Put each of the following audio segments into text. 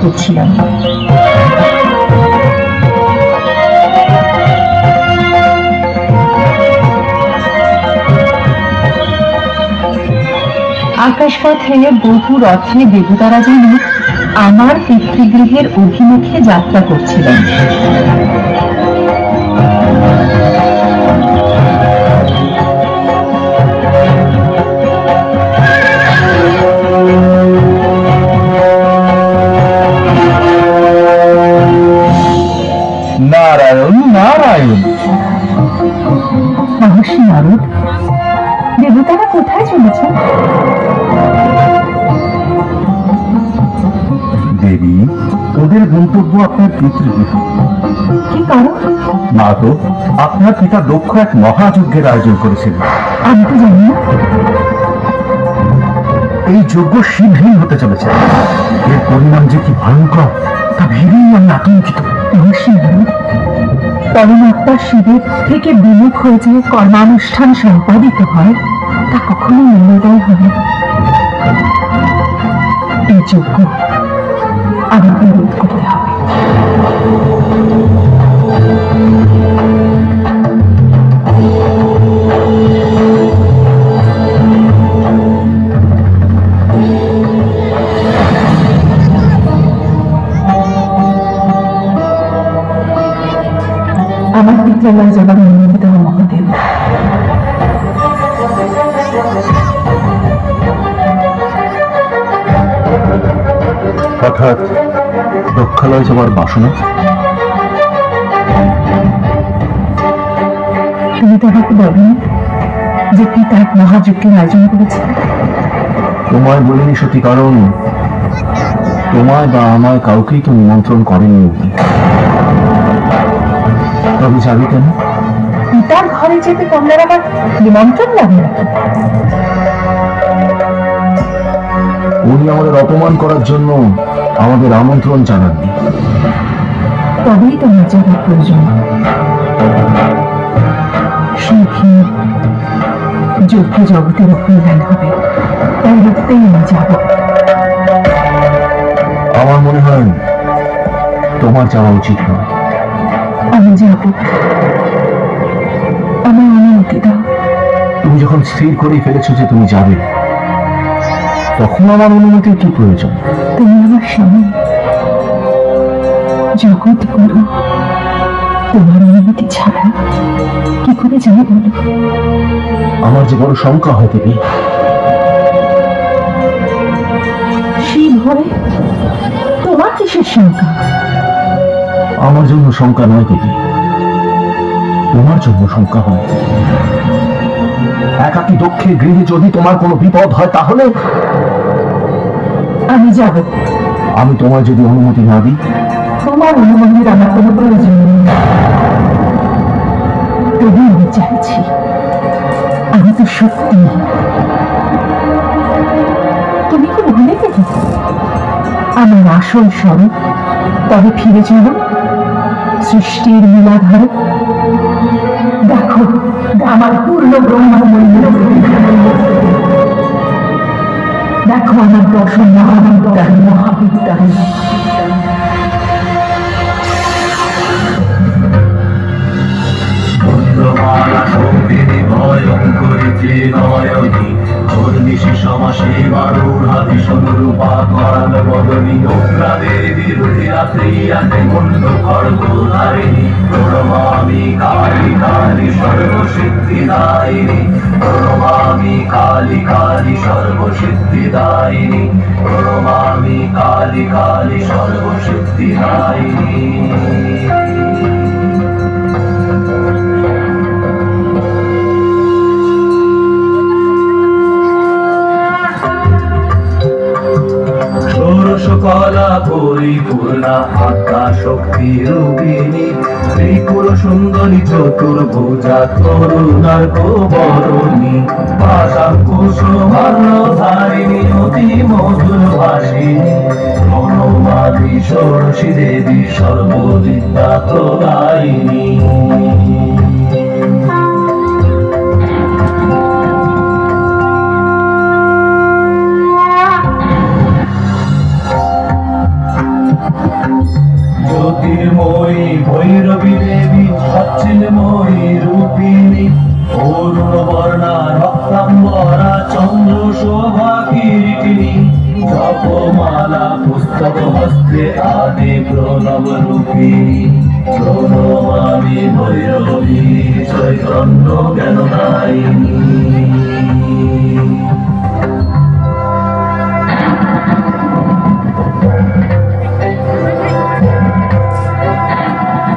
করছিলাম। আকাশপথে বহু রথে দেবতারা যেন আমার পিতৃগৃহের অভিমুখে যাত্রা করছিলেন। নারায়ণ নারায়ণ। মহর্ষি নারদ, দেবতারা কোথায় চলেছে? দেবী, ওদের গন্তব্য আপনার পিতৃগৃহ। কি কারণ? মা তো আপনার পিতা দক্ষ এক মহাযজ্ঞের আয়োজন করেছিলেন। আমি তো জানি না। এই যজ্ঞ শিবহীন হতে চলেছে। এর পরিণাম যে কি ভয়ঙ্কর তা ভেবেই আমি আতঙ্কিত। মহর্ষি নারদ, পরমাত্মা শিবের থেকে বিমুখ হয়ে যে কর্মানুষ্ঠান সম্পাদিত হয় তা কখনো মঙ্গলদায়ী হবে। এই যজ্ঞ আমাকে রোধ করতে হবে। আমার পিত্রালয় যাবার অনুমতি দেওয়া মহাদেব। অর্থাৎ দক্ষালয় যাওয়ার বাসনা? তুমি তো আমাকে বলনি যে পিতা এক মহাযজ্ঞের আয়োজন করেছে? তোমায় বলিনি সত্যি, কারণ তোমায় বা আমায় কাউকেই তো নিমন্ত্রণ করেনি। তবে যাবে কেন? পিতার ঘরে যেতে তোমার আবার নিমন্ত্রণ লাগে না? উনি আমাদের অপমান করার জন্য আমাদের আমন্ত্রণ জানাননি। তবেই তোমার যাবার প্রয়োজন। শিবহীন যজ্ঞ জগতের অকল্যাণ হবে, তাই রুখতেই আমি যাব। আমার মনে হয় তোমার যাওয়া উচিত নয়। আমি যাব, আমার অনুমতি দাও। তুমি যখন স্থির করেই ফেলেছো যে তুমি যাবে, তখন আমার অনুমতির কি প্রয়োজন? তুমি আমার স্বামী, জগৎ গুরু। তোমার অনুমতি ছাড়া কি করে যাই বলো? আমার যে বড় শঙ্কা হয় দেবী। সেই ভয়ে তোমার কিসের শঙ্কা? আমার জন্য শঙ্কা নয় দেবী, তোমার জন্য শঙ্কা হয়। একাকী দক্ষের গৃহে যদি তোমার কোনো বিপদ হয় তাহলে? আমি যাব। আমি তোমায় যদি অনুমতি না দিই? তোমার অনুমতির আমার কোনো প্রয়োজন নেই। তবু আমি চাইছি, আমি তো সত্যি। তুমি কি ভুলে গেলে আমার আসল স্বরূপ? তবে ফিরে চলো সৃষ্টির মূলাধার। দেখো আমার পূর্ণ ব্রহ্মময়, দেখো আমার দর্শন মহাবিদ্যার। প্রণমামি কালী কালী সর্বসিদ্ধিদায়িনী, প্রণমামি কালী কালী সর্বসিদ্ধিদায়িনী, প্রণমামি কালী কালী সর্বসিদ্ধিদায়িনী। কলা পরিপূর্ণা আত্মা শক্তি রূপিণী, ত্রিপুর সুন্দরী চতুর্ভুজা করুণার গোবরণী, পাশাঙ্কুশমাল্যধারিণী অতি মধুর ভাষিণী, প্রণমামি ষোড়শী দেবী সর্ববিদ্যা প্রদায়িনী। ভৈরবী দেবী হচ্ছেন মই রূপিণী, অরুণ বর্ণা রক্তাম্বরা চন্দ্র শোভা কিরিটিনী, জপমালা পুস্তক হস্তে আদি প্রণব রূপিণী, প্রণমামি ভৈরবী চৈতন্য জ্ঞানদায়িনী।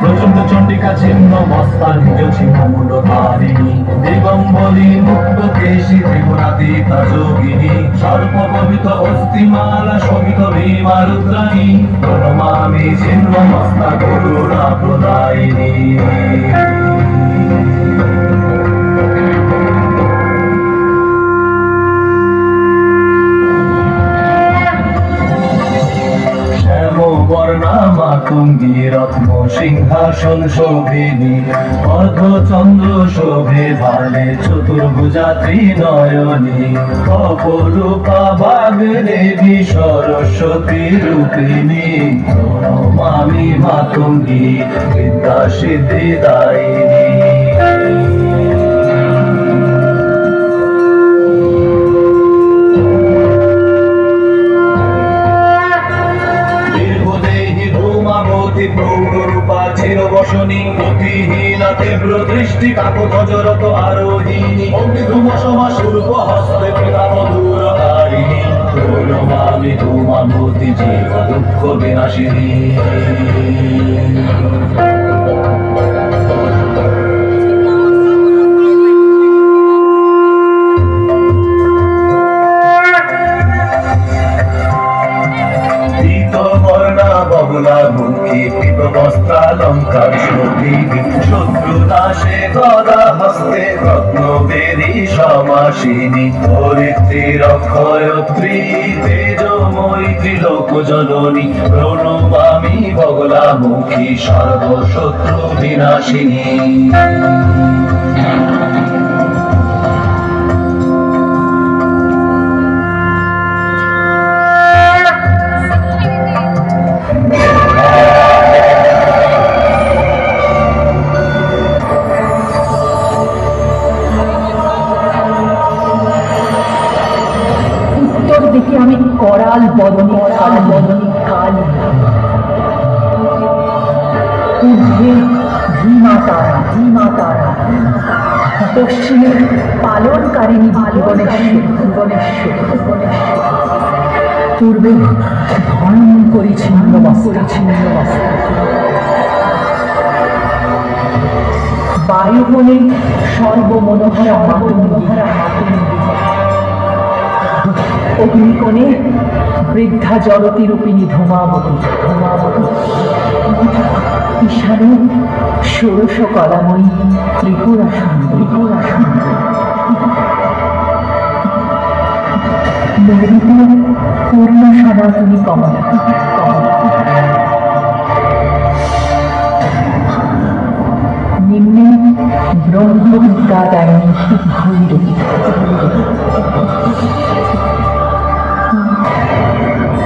প্রচন্ড চণ্ডিকা ছিন্ন মস্তা নিজ ছিন্ন তারিণী, দিগম্বরী মুক্ত কেশী ত্রিগুণাতীতা যোগিনী, সর্বপবিত অস্থিমালা শোভিত ভীমা রুদ্রাণী, প্রণমামি ছিন্ন মস্তা করুণা প্রদায়িনী। মাতঙ্গী রত্ন সিংহাসন শোভিনী, অর্ধচন্দ্র শোভে ভালে চতুর্ভুজা ত্রিনয়নী, অপরূপা বাগদেবী সরস্বতী রূপিণী, প্রণমামি মাতঙ্গী বিদ্যা সিদ্ধিদায়িনী। প্রৌঢ়রূপা চিরবসনী, গতিহীনা তীব্র দৃষ্টি কাকধ্বজরত আরোহিণী, অগ্নিধূম সমা শূর্প হস্তে পিতা মধুরকারিণী, প্রণমামি ধূমামতি জীব দুঃখ বিনাশিনী। বগলামুখী পিতবস্ত্রালঙ্কার শোভিনী, শত্রু নাশে গদা হস্তে রত্নবেদী সমাসিনী, ধরিত্রীর অক্ষয়ত্রী তেজময়ী ত্রিলোক জননী, প্রণমামি বগলামুখী সর্বশত্রু বিনাশিনী। দেখি আমি করাল বদনী কালী, ঊর্ধ্বে ভীমা তারা, পশ্চিমে পালনকারিণী ভুবনেশ্বর, পূর্বে ধর্ম করিছিন্ন বায়ুবনে সর্বমনোহরা মাতঙ্গী, অগ্নিকোণে বৃদ্ধা জলতি রূপিণী ধূমাবতী, ঈশানে ষোড়শ কলাময়ী ত্রিপুরা সুন্দরী, নৈরিতে পূর্ণ সনাতনী কমলা, নিম্নে ব্রহ্মবিদ্যাদায়িনী ভৈরবী,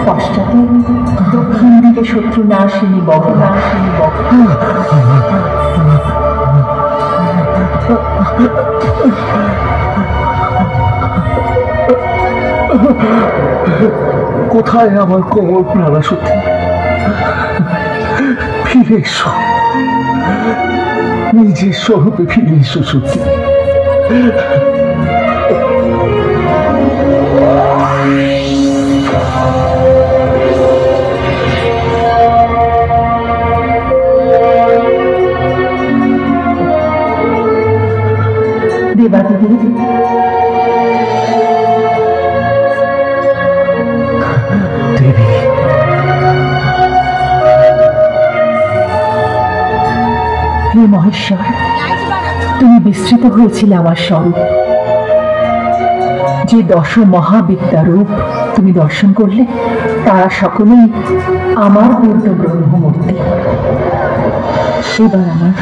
পশ্চাতে দক্ষিণ দিকে শত্রুনাশিনী বগনাশিনী কোথায় আমার কোমল প্রাণা সত্যি? ফিরে এসো, নিজের স্বরূপে ফিরে এসো সত্যি। দেবাদিদেব, দেবী, হে মহেশ্বর, তুমি বিস্তৃত হয়েছিলে আমার স্বরূপ, যে দশ মহাবিদ্যা রূপ তুমি দর্শন করলে তারা সকলেই আমার পূর্ণ ব্রহ্মমূর্তি। এবার আমার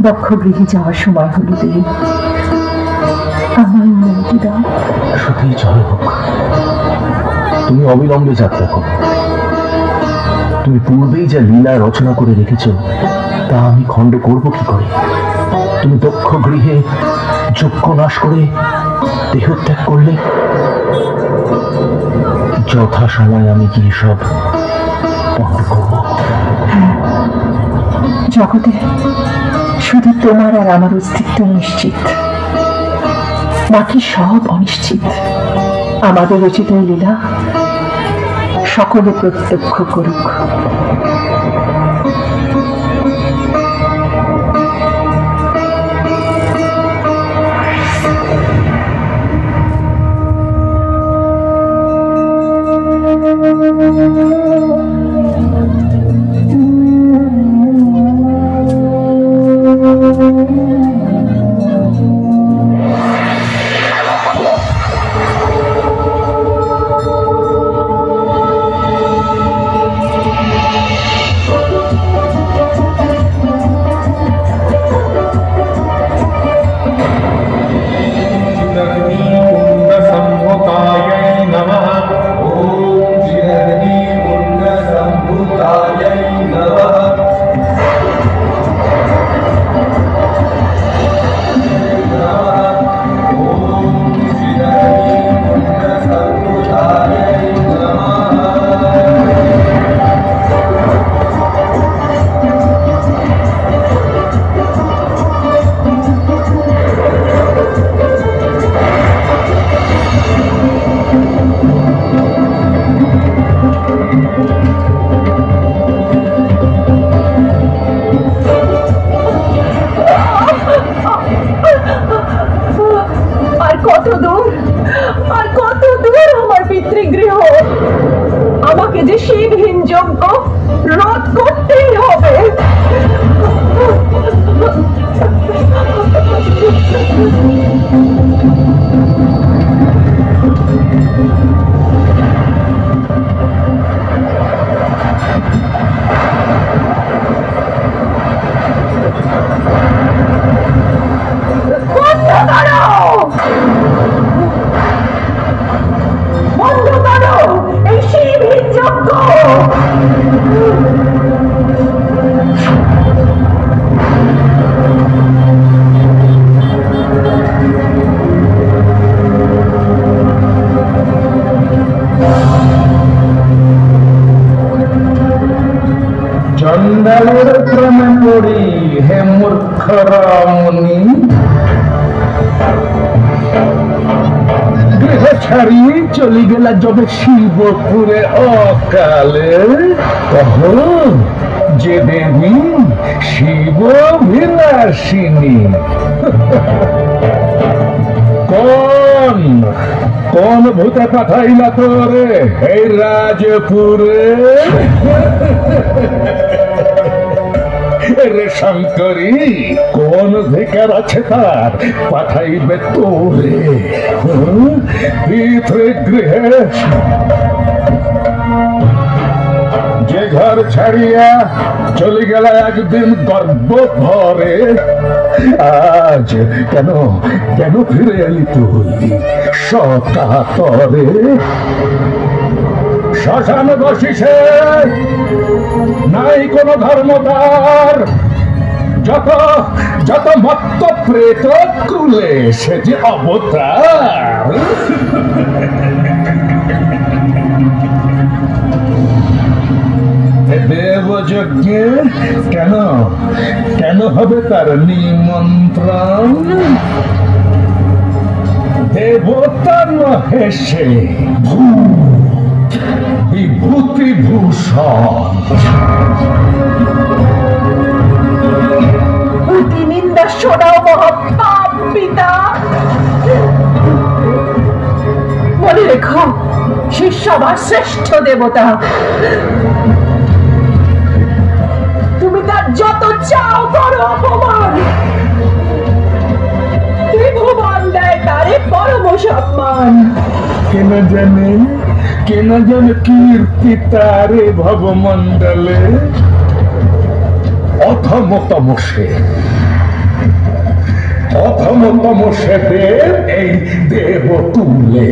বক্ষগৃহে যাওয়ার সময় হলো দেবী, আমার অনুমতি দাও। সত্যি জয় হোক, তুমি অবিলম্বে যাত্রা করো। তুমি পূর্বেই যা লীলা রচনা করে রেখেছ তা আমি খণ্ড করব কি করে? তুমি দক্ষ গৃহে যজ্ঞ নাশ করে দেহত্যাগ করলে, যথাসময় আমি গিয়ে সব বন্ধ করব। জগতে শুধু তোমার আর আমার অস্তিত্ব নিশ্চিত, বাকি সব অনিশ্চিত। আমাদের রচিত এই লীলা সকলে প্রত্যক্ষ করুক। আমাকে যে শিবহীন যজ্ঞ রোধ করতেই হবে। চন্ডালের প্রেমে পড়ি হে মূর্খ রামনি, গৃহ ছাড়ি চলি গেলা যবে শিবপুরে অকালে। কহ যে দেবী শিব বিলাসিনী, কোন ভূতে পাঠাইলা তোরে এই রাজপুরে? রে শঙ্করী, কোন অধিকার আছে তার পাঠাইবে তোরে গৃহে? যে ঘর ছাড়িয়া চলে গেল একদিন গর্ব ভরে, আজ কেন কেন ফিরে এলি তুই সকাতরে? শ্মশান বসিছে নাই কোন ধর্মতার, যত যত মত্ত প্রেত কুলে সে যে অবতার। দেবযজ্ঞে কেন কেন হবে তার নিমন্ত্রণ? দেবতা নহে সে বিভূতি ভূষণ। অতি নিন্দা শোনাও মহাপাপ পিতা। মনে রেখো সে সবার শ্রেষ্ঠ দেবতা, তুমি তার যত চাও করো অপমান, ত্রিভুবন দেয় তারে পরম সম্মান। কেন জানে কীর্তি তারে ভবমণ্ডলে? অথমতম সে দেব এই দেব তুলে।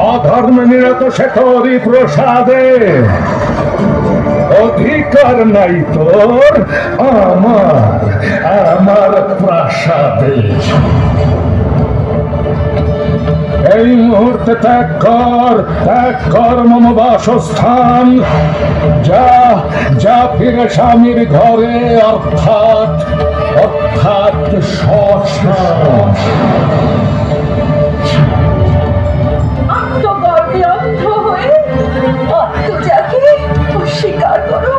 অধর্মে নিরত সে তোরই প্রসাদে, অধিকার নাই তোর আমার আমার প্রাসাদে। এই মুহূর্তে ত্যাগ কর মম বাসস্থান, যা যা ফিরে স্বামীর ঘরে, অর্থাৎ শ্মশান। আত্মগর্বে অন্ধ হয়ে আত্মজাকে অস্বীকার করো।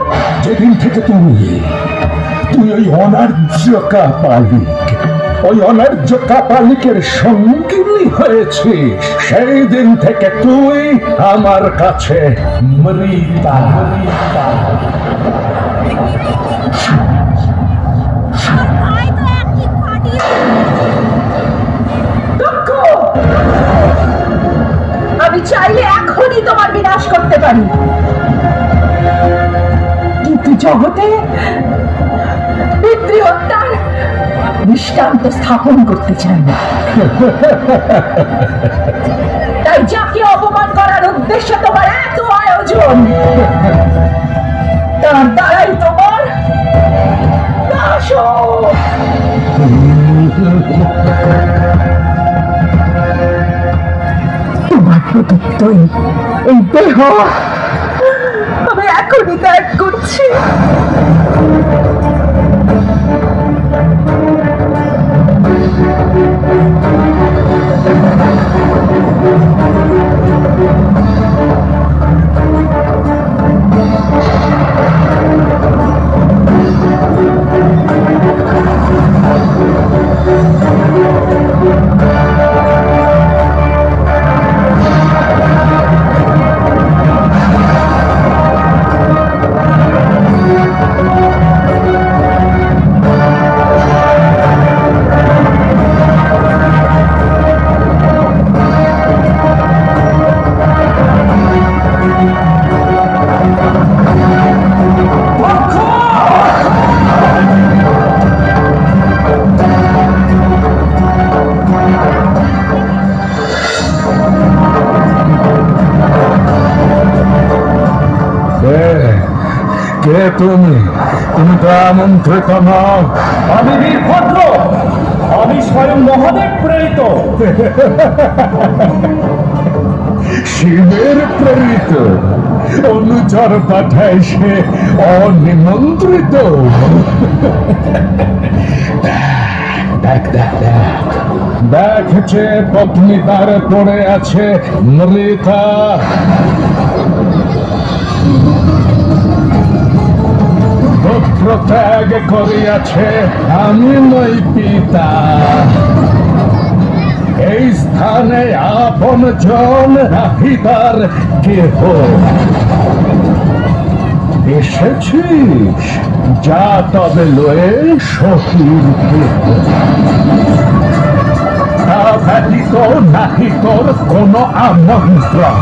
যেদিন থেকে তুই ওই অনার্য কাপালিকের সঙ্গিনী হয়েছিস, সেই দিন থেকে তুই আমার কাছে মৃতা। আমি চাইলে এখনই তোমার বিনাশ করতে পারি, কিন্তু জগতে পিতৃ হত্যার দৃষ্টান্ত স্থাপন করতে চাই না। তাই যাকে অপমান করার উদ্দেশ্যে তোমার এত আয়োজন, তার দ্বারাই তোমার নাশ হোক। তোমার প্রদত্ত এই দেহ আমি এখনই ত্যাগ করছি। কে তুমি? তুমি তো আমন্ত্রিত নও। আমি বীরভদ্র, আমি স্বয়ং মহাদেব প্রেরিত। শিবের প্রেরিত অনুচর পাঠায় সে অনিমন্ত্রিত। দেখছে পত্নী তার পড়ে আছে মৃতা। পুত্র ত্যাগ করিয়াছে, আমি নই পিতা। এই স্থানে আপন জন রাখিতার কেহ। এসেছিস, যা তবে লয়ে সতীর দেহ। তা ব্যতীত নাহি তোর কোন আমন্ত্রণ।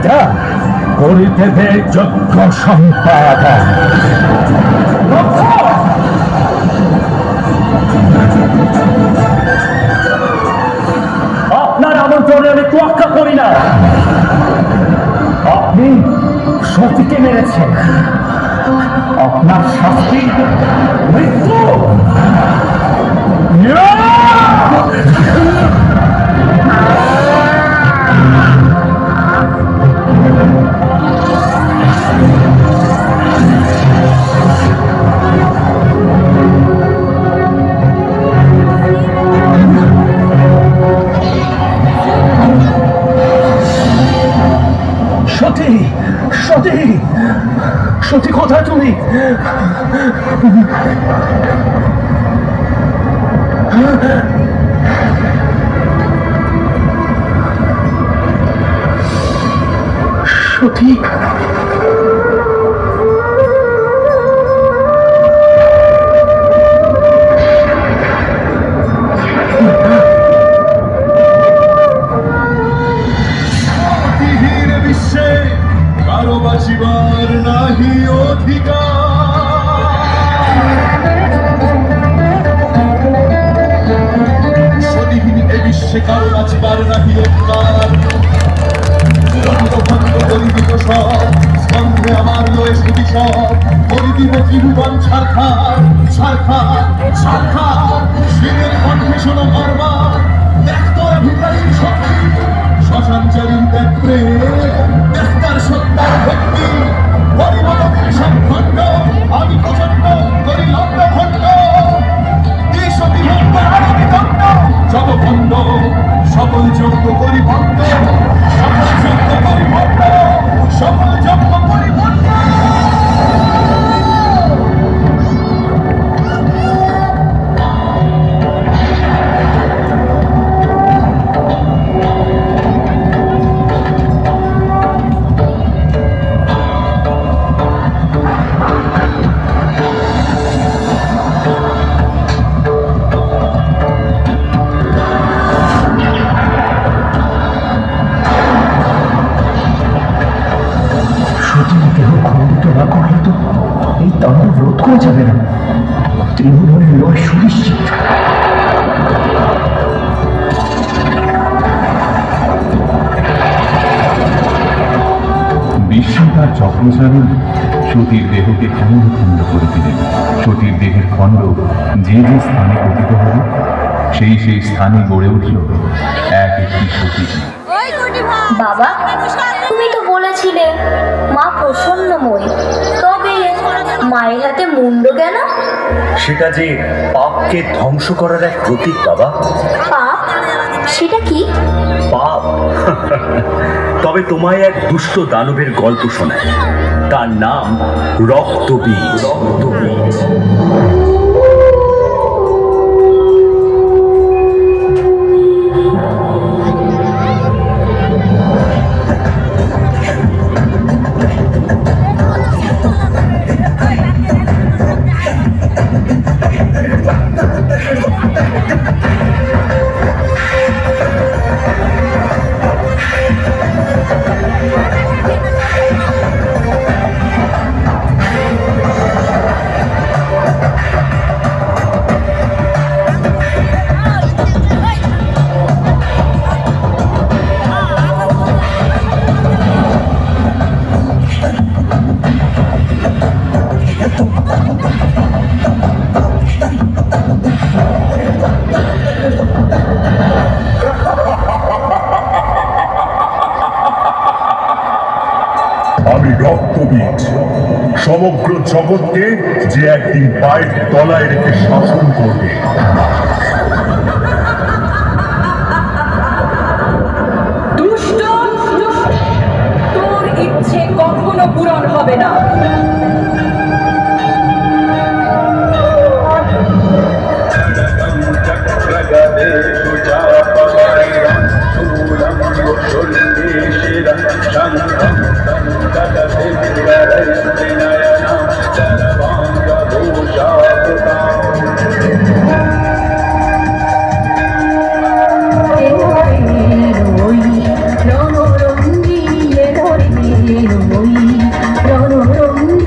যা করিতে দে যজ্ঞ সম্পাদন। আপনার আমন্ত্রণে আমি তোয়াক্কা করি না। আপনি সতীকে মেরেছেন, আপনার শাস্তি মৃত্যু। সতী, সতী, সতী কোথায় তুমি? সতী, বাঁচিবার নাহি অধিকার। সতীহীন এ বিশ্বে কারো বাঁচিবার সরকার ভণ্ড পরিচিত সব স্কন্ধে আমার লয়ে সুতি সব পরিদিব ত্রিভুবন ছারখার ছারখার ছারখার শিবের কণ্ঠে শোনো বারবার দেখ তোর ভিকারীর শক্তি শ্মশানচারী দেখ প্রেম দেখ তার সত্যার ভক্তি পরিমতদের সব খণ্ড আমি প্রচন্ড করি লন্ড ভণ্ড দ্বিশতি ভক্ত আরবি দণ্ড যত ভণ্ড সকল যজ্ঞ করি ভণ্ড সকল যজ্ঞ করি ভণ্ড সকল যজ্ঞ করি ভণ্ড এই তাণ্ডব রোধ করা যাবে না। ত্রিভুবনের লয় সুনিশ্চিত। বিষ্ণু তার চক্রচারী সতীর দেহকে খণ্ড খণ্ড করে দিলেন। সতীর দেহের খণ্ড যে যে স্থানে পতিত হবে সেই সেই স্থানে গড়ে উঠল এক একটি সতী। বাবা, তুমি তো বলেছিলে মা প্রসন্নময়ী, তবে মায়ের হাতে মুন্ড কেন? সেটা যে পাপকে ধ্বংস করার এক প্রতীক বাবা। পাপ? সেটা কি? পাপ? তবে তোমায় এক দুষ্ট দানবের গল্প শোনায়। তার নাম রক্তবীজ। রক্তবীজ। আমি রক্তবীজ, সমগ্র জগৎকে যে একদিন পায়ের তলায় রেখে শাসন করবে। দুষ্ট, তোর ইচ্ছে কখনো পূরণ হবে না। রণরঙ্গিয়ে ধরে রণরঙ্গি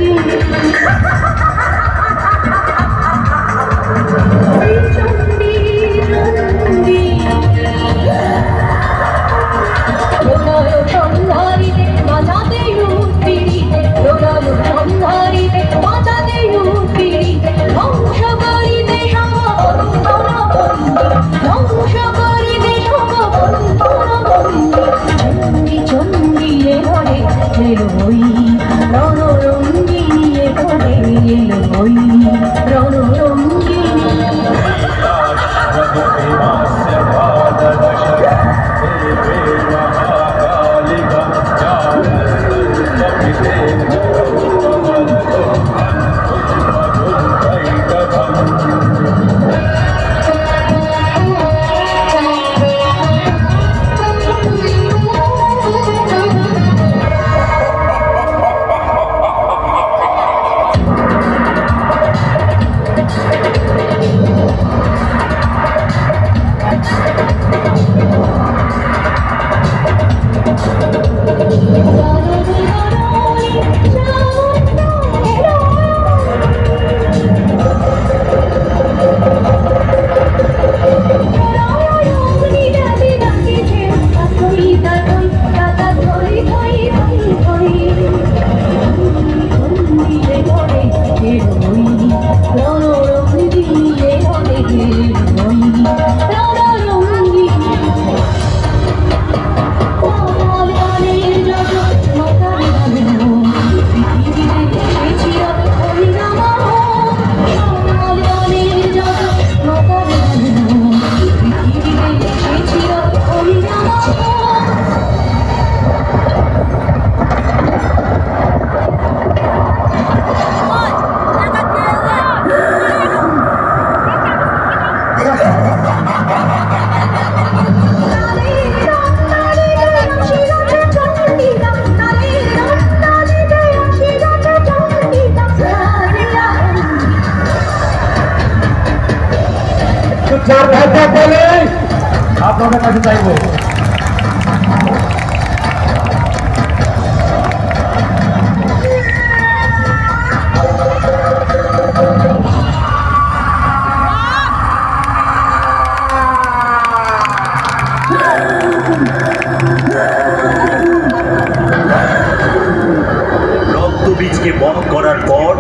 রক্তবীজকে বধ করার পর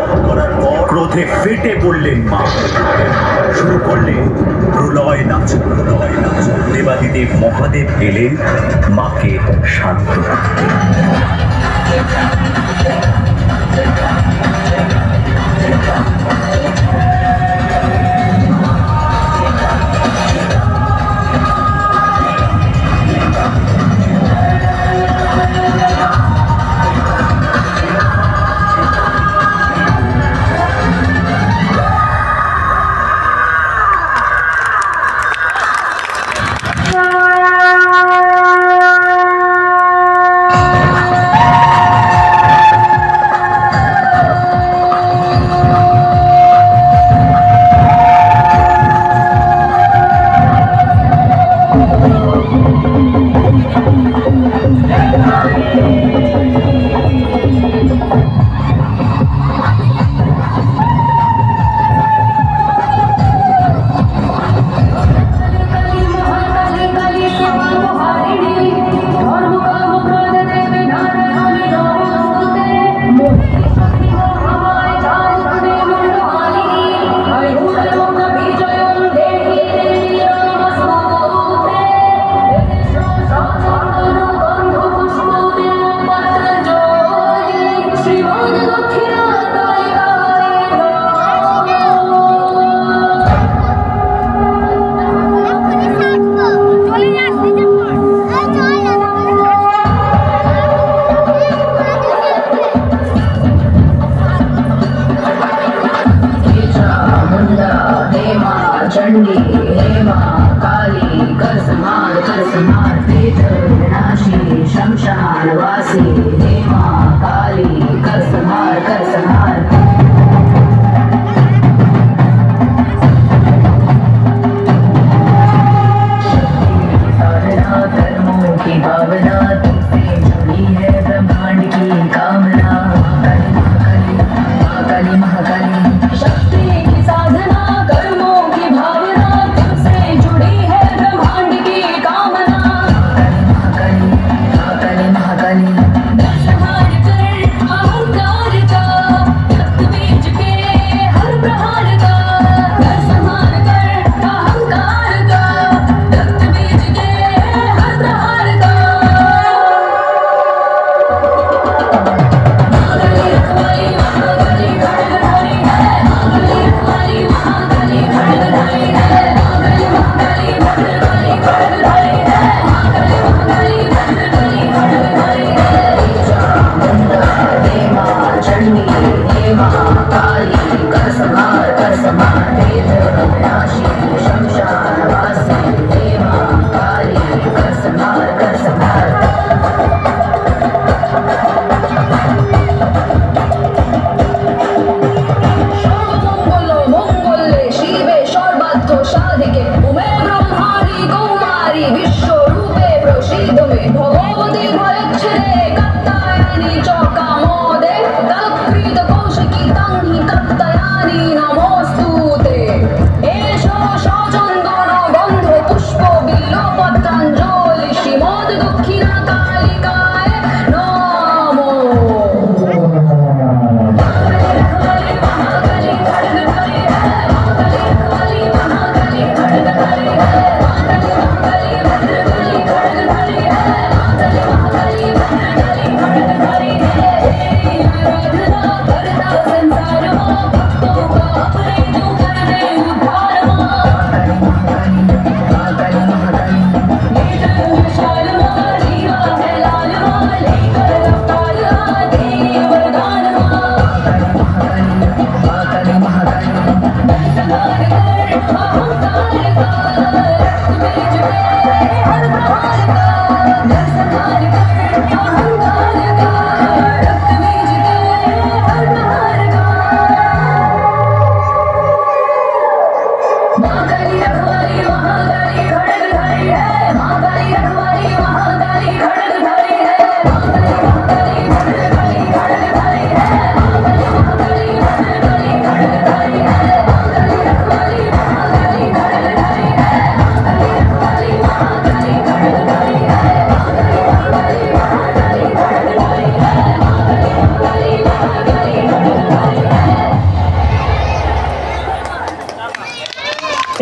ক্রোধে ফেটে পড়লেন মা। শুরু করলেন প্রলয় নাচ। দেবাদিদেব মহাদেব এলেন মাকে শান্ত করতে।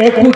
একটু